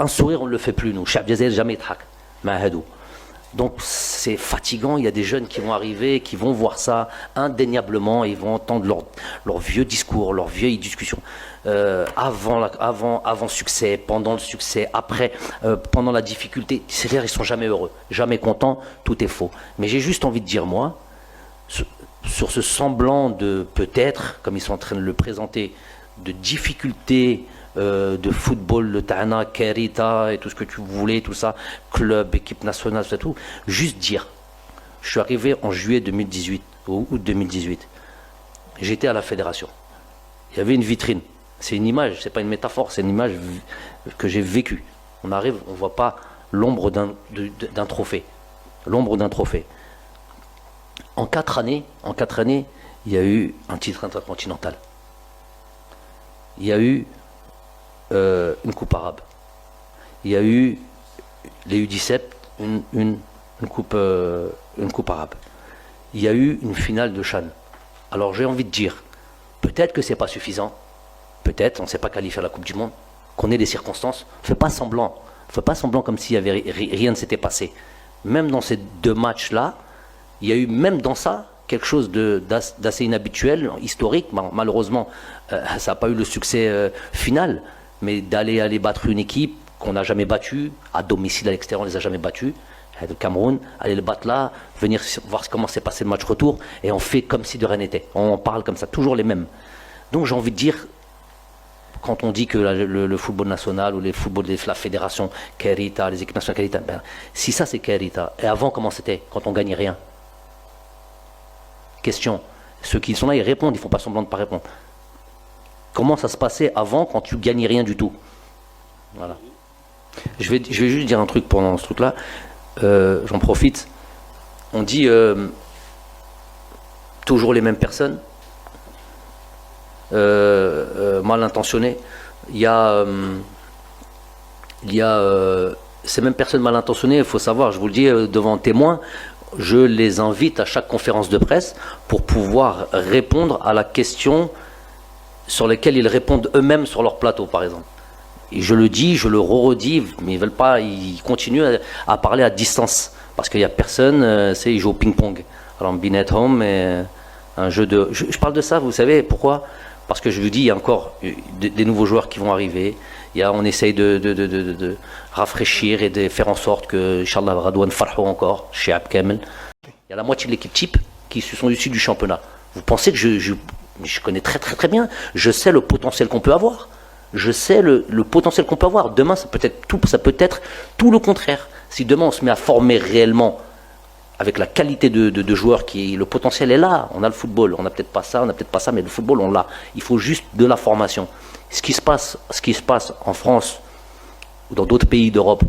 un sourire, on ne le fait plus, nous. Chab Jazair, jamais trak. Donc c'est fatigant, il y a des jeunes qui vont arriver, qui vont voir ça indéniablement, ils vont entendre leur vieux discours, leur vieille discussion. Avant succès, pendant le succès, après, pendant la difficulté, c'est-à-dire ils sont jamais heureux, jamais contents, tout est faux. Mais j'ai juste envie de dire, moi, sur ce semblant de peut-être, comme ils sont en train de le présenter, de difficulté de football, le Ta'ana, Kerita et tout ce que tu voulais, tout ça, club, équipe nationale, tout, juste dire. Je suis arrivé en juillet 2018, au août 2018. J'étais à la fédération. Il y avait une vitrine. C'est une image, c'est pas une métaphore, c'est une image que j'ai vécue. On arrive, on voit pas l'ombre d'un trophée. L'ombre d'un trophée. En 4 années, il y a eu un titre intercontinental. Il y a eu une coupe arabe. Il y a eu les U17, une coupe arabe. Il y a eu une finale de Chan. Alors j'ai envie de dire, peut-être que c'est pas suffisant. Peut-être, on ne s'est pas qualifié à la Coupe du Monde. Qu'on ait des circonstances. Fais pas semblant comme s'il y avait rien ne s'était passé. Même dans ces 2 matchs-là, il y a eu même dans ça quelque chose d'assez inhabituel, historique. Malheureusement, ça n'a pas eu le succès final. Mais d'aller battre une équipe qu'on n'a jamais battue, à domicile, à l'extérieur, on ne les a jamais battus, le Cameroun, aller le battre là, venir voir comment s'est passé le match retour, et on fait comme si de rien n'était. On parle comme ça, toujours les mêmes. Donc j'ai envie de dire, quand on dit que le football national ou les football de la fédération, Kerita, les équipes nationales Kerita, ben, si ça c'est Kerita, et avant comment c'était, quand on gagnait rien? Question, ceux qui sont là, ils répondent, ils ne font pas semblant de ne pas répondre. Comment ça se passait avant quand tu gagnais rien du tout? Voilà. Je vais juste dire un truc pendant ce truc-là. J'en profite. On dit toujours les mêmes personnes, mal intentionnées. Il y a ces mêmes personnes mal intentionnées, il faut savoir, je vous le dis devant témoin, je les invite à chaque conférence de presse pour pouvoir répondre à la question sur lesquels ils répondent eux-mêmes sur leur plateau, par exemple. Et je le dis, je le redis, mais ils veulent pas, ils continuent à parler à distance. Parce qu'il n'y a personne, ils jouent au ping-pong. Alors, Binet Home, un jeu de... Je parle de ça, vous savez pourquoi? Parce que je vous dis, il y a encore des nouveaux joueurs qui vont arriver. On essaye de rafraîchir et de faire en sorte que, Inch'Allah, Radouane Farhou encore, chez Abkamel. Il y a la moitié de l'équipe type qui se sont issus du championnat. Vous pensez que je connais très très très bien, je sais le potentiel qu'on peut avoir. Je sais le potentiel qu'on peut avoir. Demain, ça peut être tout le contraire. Si demain on se met à former réellement avec la qualité de joueurs, le potentiel est là. On a le football, on n'a peut-être pas ça, mais le football on l'a. Il faut juste de la formation. Ce qui se passe en France ou dans d'autres pays d'Europe,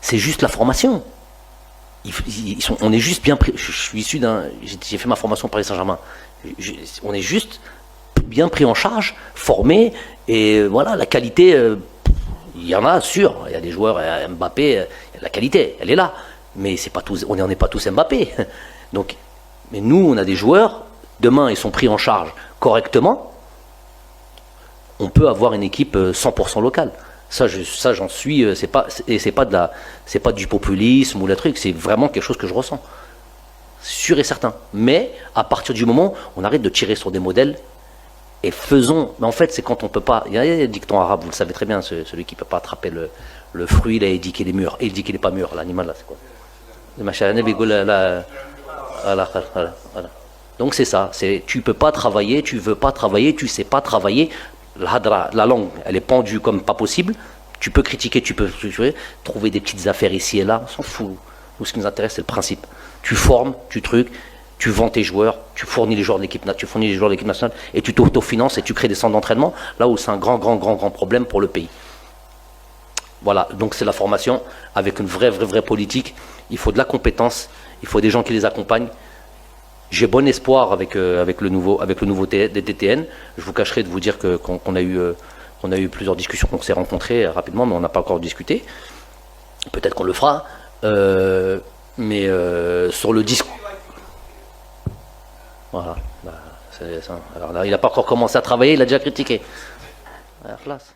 c'est juste la formation. On est juste bien pris. Je suis issu j'ai fait ma formation Paris Saint-Germain. On est juste bien pris en charge, formé, et voilà, la qualité, il y en a, sûr, il y a des joueurs, Mbappé, la qualité, elle est là, mais c'est pas tous, on n'est pas tous Mbappé. Donc, mais nous, on a des joueurs, demain, ils sont pris en charge correctement, on peut avoir une équipe 100% locale. Ça, j'en suis, c'est pas du populisme ou le truc, c'est vraiment quelque chose que je ressens. Sûr et certain. Mais à partir du moment où on arrête de tirer sur des modèles et faisons. Mais en fait, c'est quand on peut pas. Il y a des dictons arabes, vous le savez très bien, celui qui peut pas attraper le fruit, il a dit qu'il est mûr. Et il dit qu'il n'est pas mûr, l'animal là, c'est quoi? Le machin, voilà. Donc c'est ça. Tu peux pas travailler, tu veux pas travailler, tu sais pas travailler. La langue, elle est pendue comme pas possible. Tu peux critiquer, tu peux trouver des petites affaires ici et là, on s'en fout. Nous, ce qui nous intéresse, c'est le principe. Tu formes, tu vends tes joueurs, tu fournis les joueurs de l'équipe nationale et tu t'autofinances et tu crées des centres d'entraînement, là où c'est un grand problème pour le pays. Voilà, donc c'est la formation avec une vraie politique. Il faut de la compétence, il faut des gens qui les accompagnent. J'ai bon espoir avec le nouveau DTN. Je vous cacherai de vous dire qu'on a eu plusieurs discussions, qu'on s'est rencontrés rapidement, mais on n'a pas encore discuté. Peut-être qu'on le fera. Mais sur le discours. Voilà. Alors là, il n'a pas encore commencé à travailler, il a déjà critiqué. Alors, classe.